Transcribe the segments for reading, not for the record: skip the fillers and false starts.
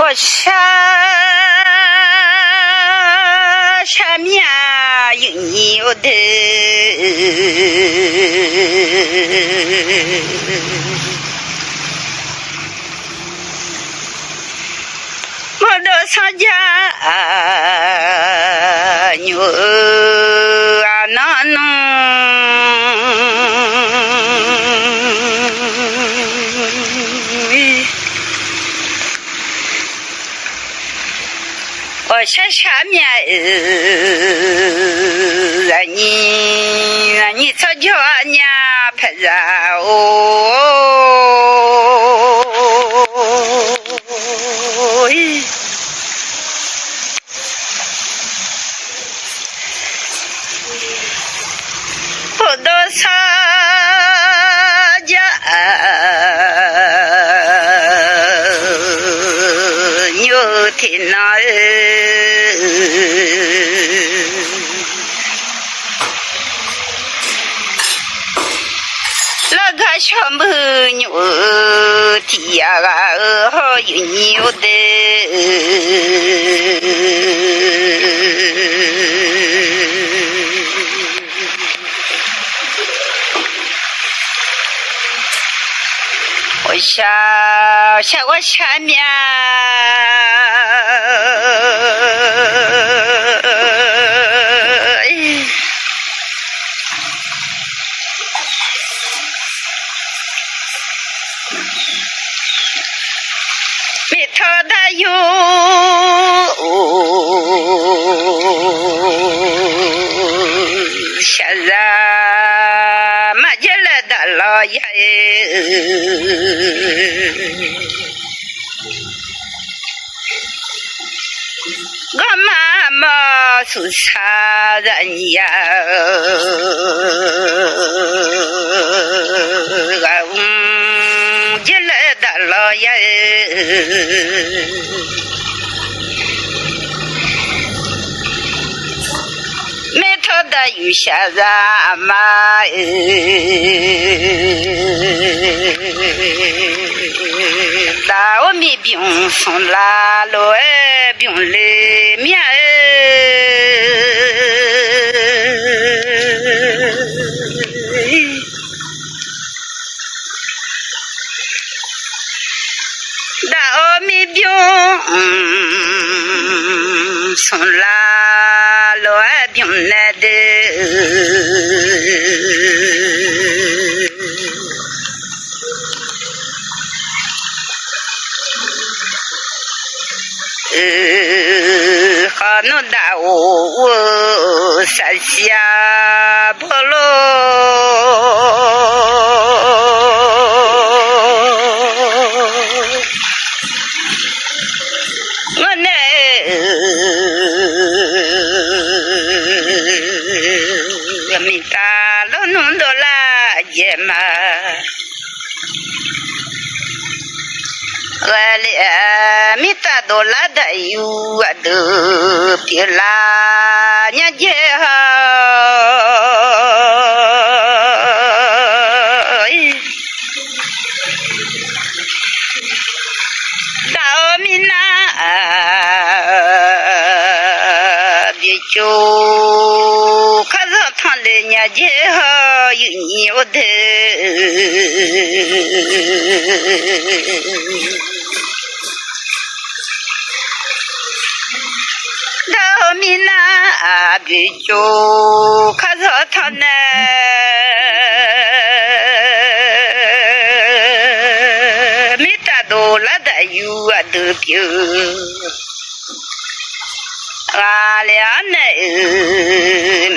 我下面有的，我的上家牛啊那弄。我下面你这叫伢拍着哦，我到啥家牛听那。那个小朋友提呀个好有牛的，我下我下面。没头的有现在马家来的老爷我妈妈是啥人呀进来的老爷没头的有些人嘛那我没病送啦了病里面那没病送啦了病来的好弄的我山下坡路我呢没打了弄到了也嘛我嘞没打到了的有我都别啦人家到米那别就看上他的人家有牛的到米那别就看上他呢没打到了的有啊都别啊俩呢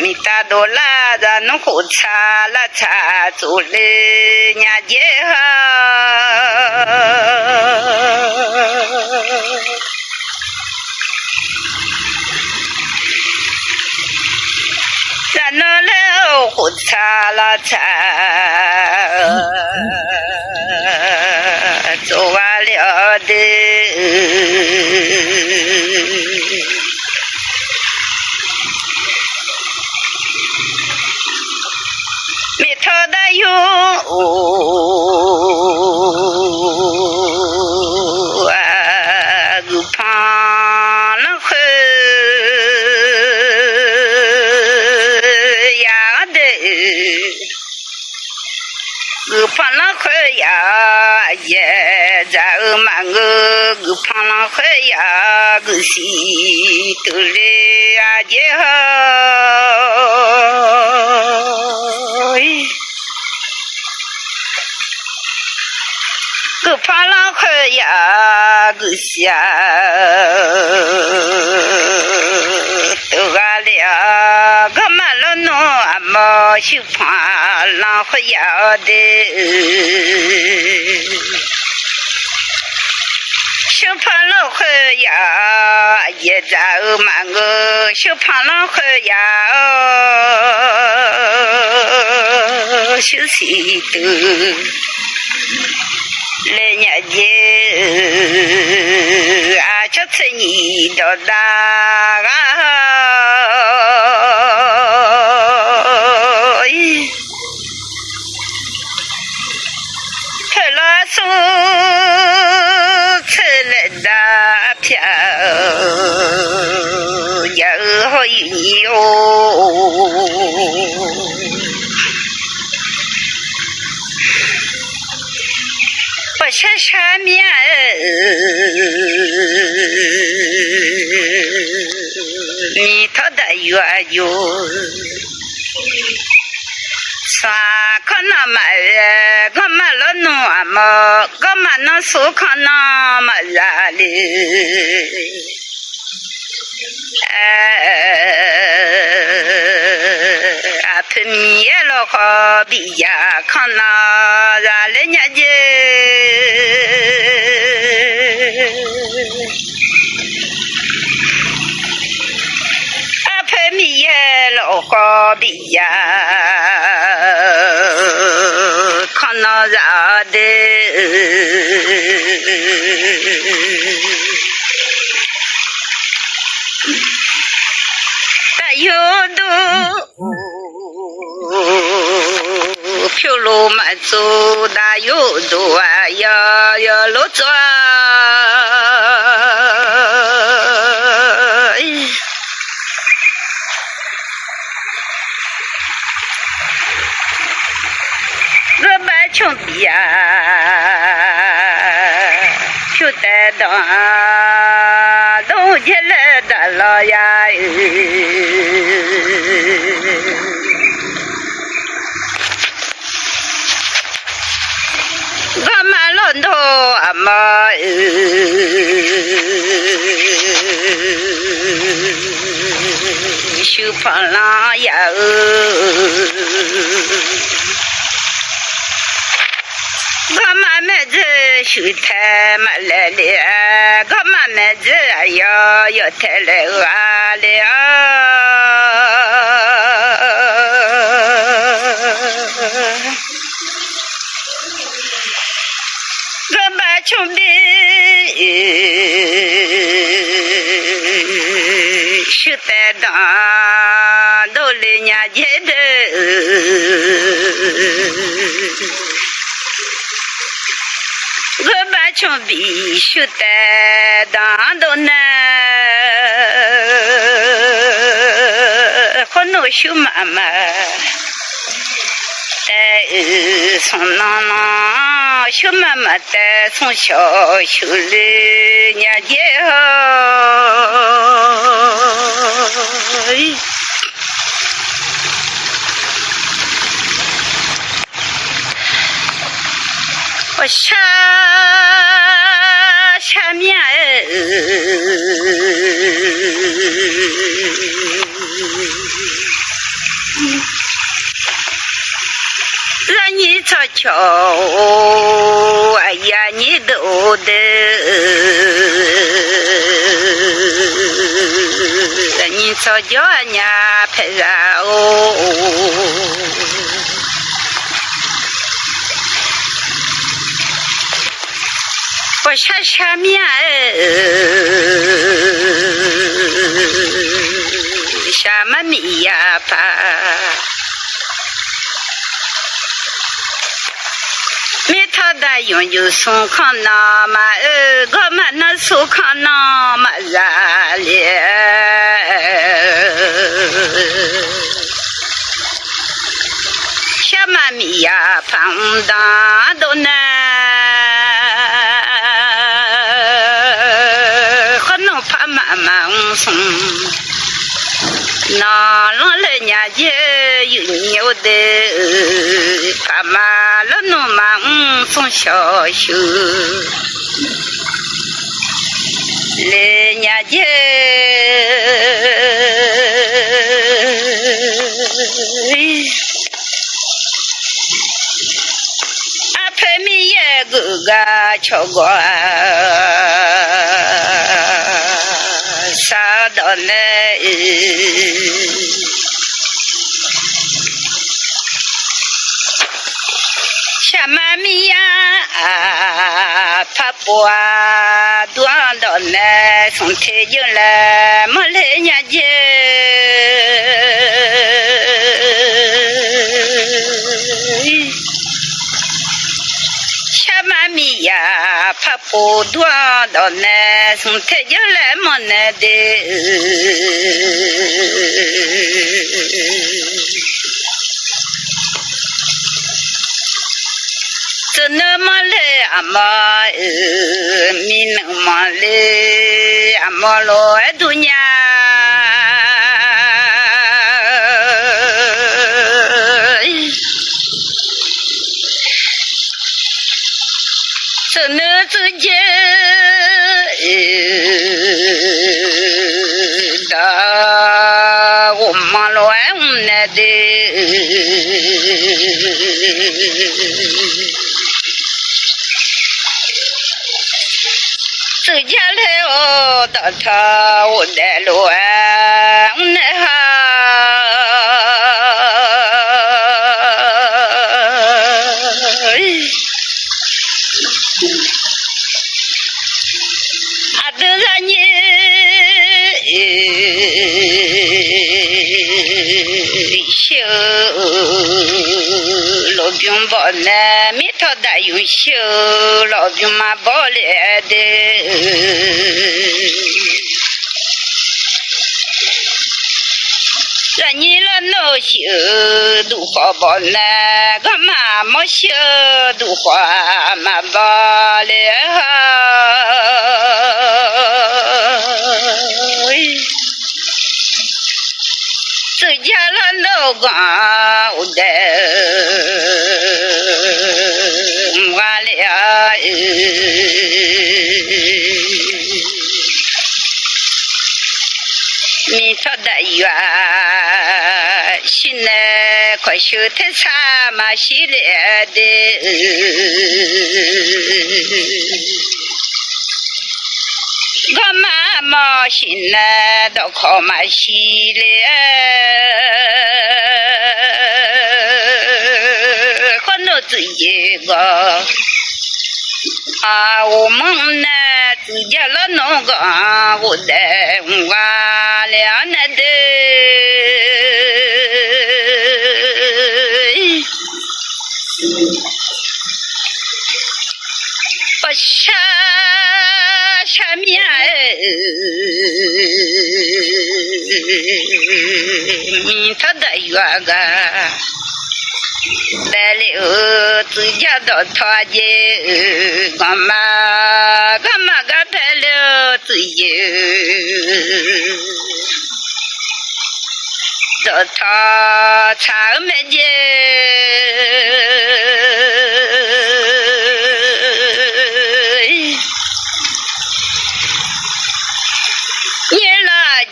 没打到了咱能好查了查走了人家咱能了好查了查走完了的没头的有啊，也在嘛个旁浪海呀个西头来呀也好。个怕浪海呀个下都个了个马路弄阿毛就怕浪海呀的小怕浪海呀也在嘛个小怕浪海呀休息的来年节啊，这次你到大啊，拍了手吃了大票，要好有你哦。我下下面你头的远哟，啥可那么干嘛了弄啊么？干嘛那手看那么热嘞？啊，碰面了好比呀，看那热嘞年纪。米也老好比呀，看那啥的，大有都飘路马走，大有都啊要路走。穷逼呀，就得当东起来的了呀！我们老头阿妈手旁浪呀！我妈妈子手太嘛来了，我妈妈子要太来哇了。我把穷逼手太当都来年节的。我把穷逼手带当到那，和那小妈妈带送奶奶，小妈妈带送小手里年节好。我下面让你瞧瞧，哎呀，你都的，让你瞧瞧人家拍照哦。我下面下么米呀吧，没他的用就送看那么我们那送看那么热烈，下么米呀胖大都难。节有牛的，干嘛了那么送小手？来年节。个秋瓜啥到来，小妈咪呀，怕不啊，多到来从太阳来，没来年节。咪呀，怕不多到那从太阳来么那的，这那么来阿妈咪那么来阿妈罗爱度呀。这那之间，da我们乱那的，这家来哦，到他我的乱那哈。老兵把那米头大用修，老兵嘛包来的。人家了老修都花包那个嘛没修都花嘛包来这家了老光我的完了你头的远现在快修太差嘛系列的我妈妈现在都靠嘛系列很多自己个啊我们呢自己了那个我的我俩那的不下下面米他的远个来了自家到他家干嘛干嘛个来了自己到他长没见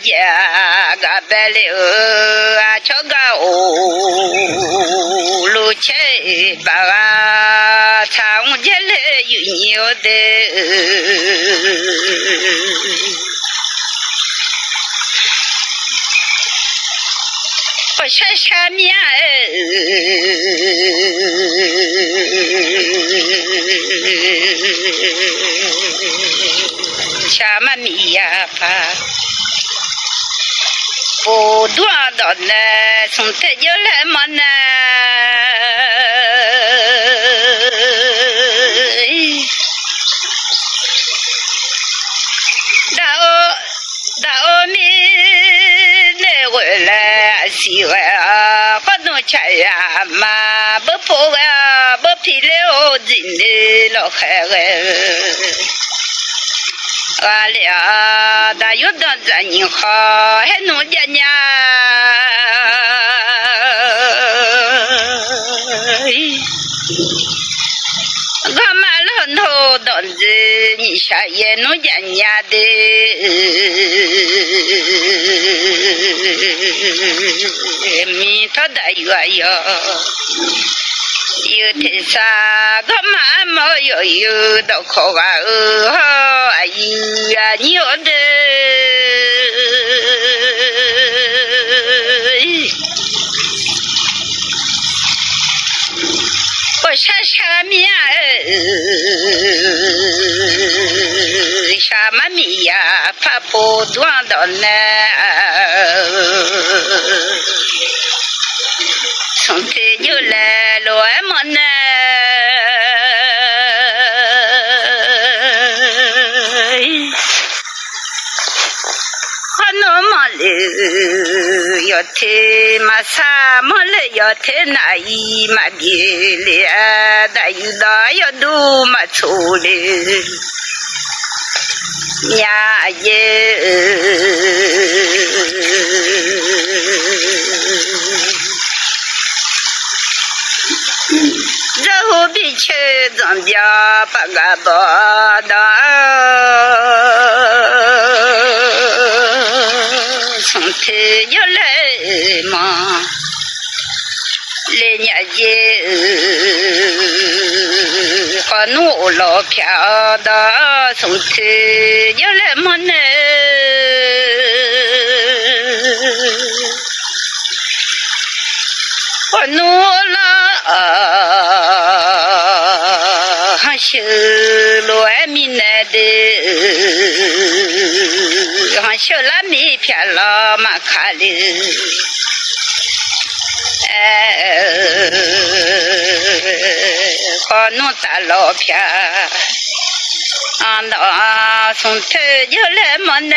家个白了啊，这个哦，路车把啊，长街来有牛的，不是下面下面米呀怕。不多到呢，从太阳来么呢？大米来回来洗完啊，不弄吃呀嘛，不破啊，不皮了，真的老害完了，大有当咱你好，还弄点呀。我买了很多东西，你下也能人家的，米他的远哟，有天啥我买么有到口啊哎呀你有的。我下下面下么米呀，发不断的呢，从这就来了么呢？那么了，要听嘛啥么了？要听那一嘛别了，那有那要多嘛错了，呀耶！然后比去咱家把个包的。从这要来嘛，人家也和我老漂的，从这要来嘛呢，和我老是罗米来的。小拉米片了嘛卡哩，可弄大老片，那从头就来么呢？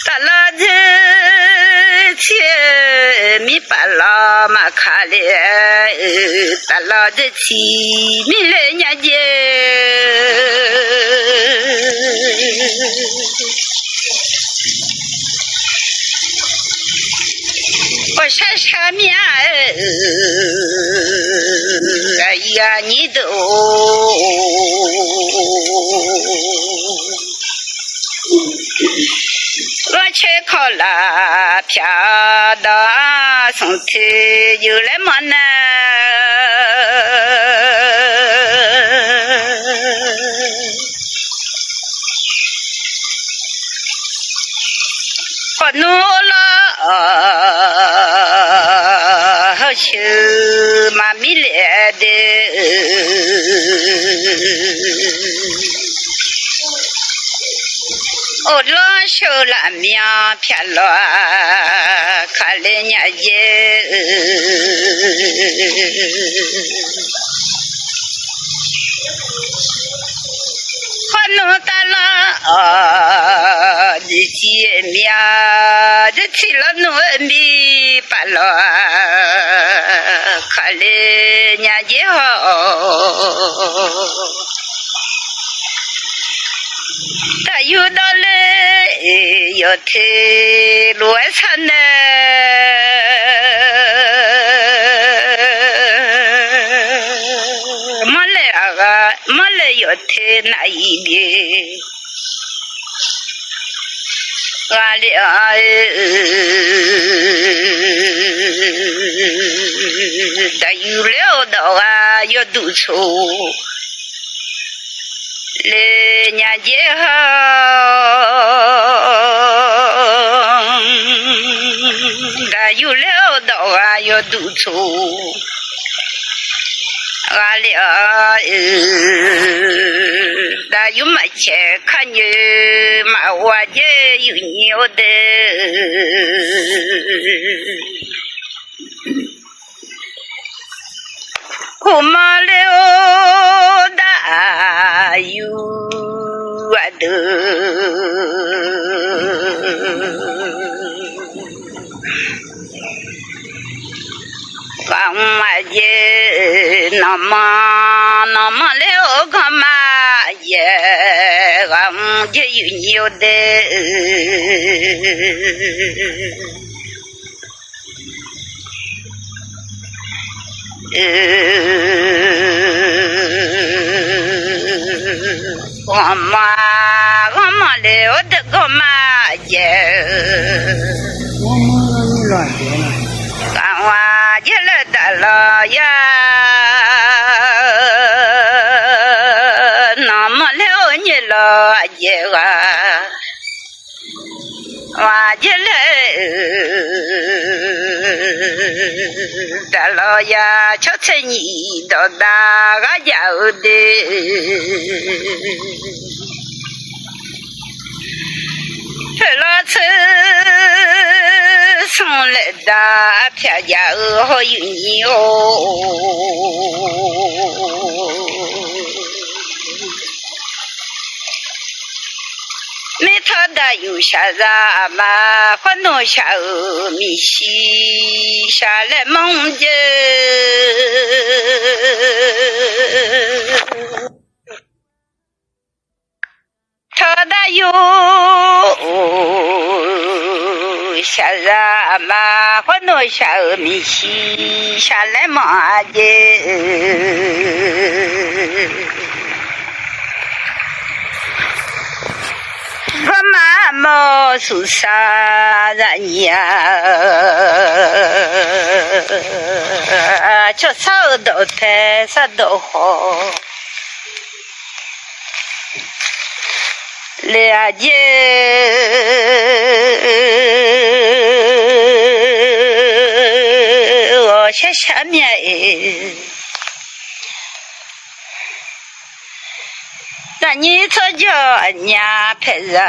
大老子。米巴拉马卡哩，大老子起米来人家，我啥啥面，哎呀你都。我去考了票的，从头又来么呢？我努了，好去妈咪来的。我老手拉面偏了，看人家也，我弄大了日见面，这吃了糯米罢了，看人家也好。他有道理，要听罗唱呢，没来要听那一边，俺俩他有料到啊，要督促。人家也好，他有料到啊，要督促，俺俩他有没钱看见嘛，我也有牛的。苦嘛了大有啊的，干嘛也那么了干嘛也，俺就有的。我妈嘞，我的个妈耶！我妈你乱说呢。干娃也来得了呀，那么了你了耶啊，娃也来得了呀，瞧瞧你到大个要的。这老车送来的票价好有你哦，没他的有啥子嘛？欢弄下米西下来梦着。他的有下来嘛，我弄下米西下来嘛的，我妈妈是啥人呀？这啥都太啥都好。了解，我在下面，那你这叫娘配人，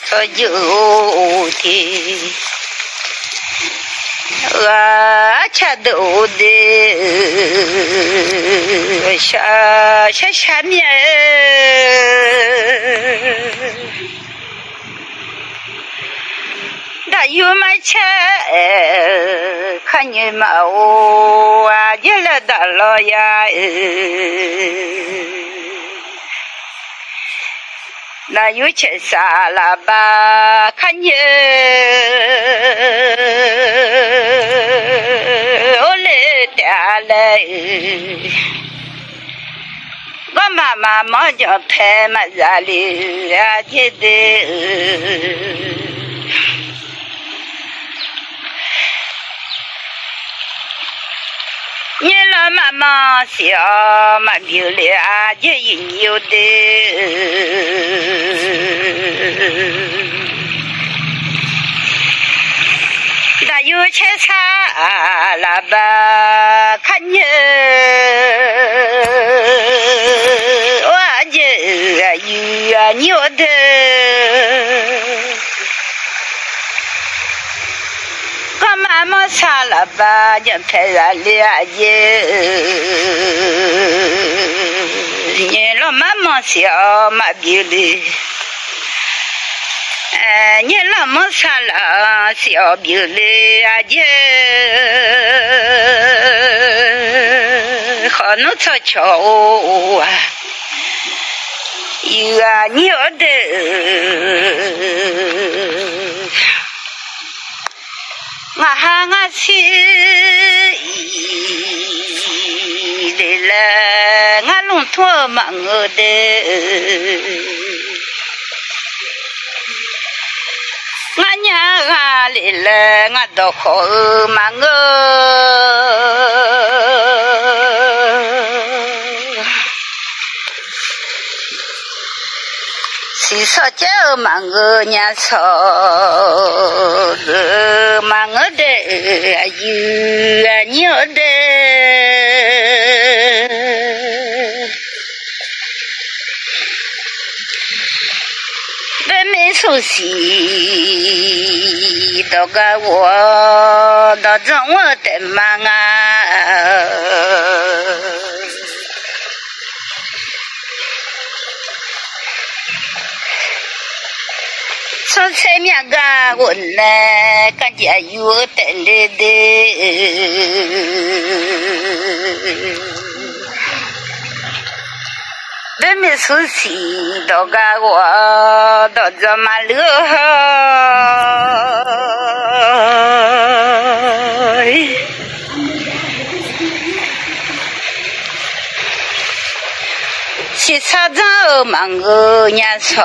这有的。我吃豆的下面，那有么吃？看你们我也来到了呀。那有吃啥了吧？看你，我来点来，我妈妈忙着拍嘛家里啊姐的，你老妈妈小嘛漂亮啊姐有的。那有吃啥了吧？看你，我这有牛的，我妈妈啥了吧？就拍上了姐，你老妈妈小嘛漂亮。你那么傻了，小兵嘞啊姐，好弄草桥啊，有啊牛的，我喊我去来了，我弄脱忙我的。我娘啊来了，我都好嘛我，谁说叫嘛我娘说嘛我的有啊牛的。没熟悉，都个我到中我的忙啊，说前面个我呢，感觉有点累的。这么熟悉都个我都这么乐。西沙早忙个年草，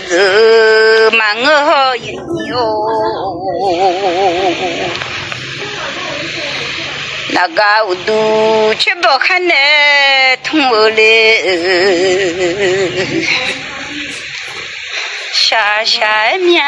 日忙个一牛。那个我都却不看那通我嘞，下面。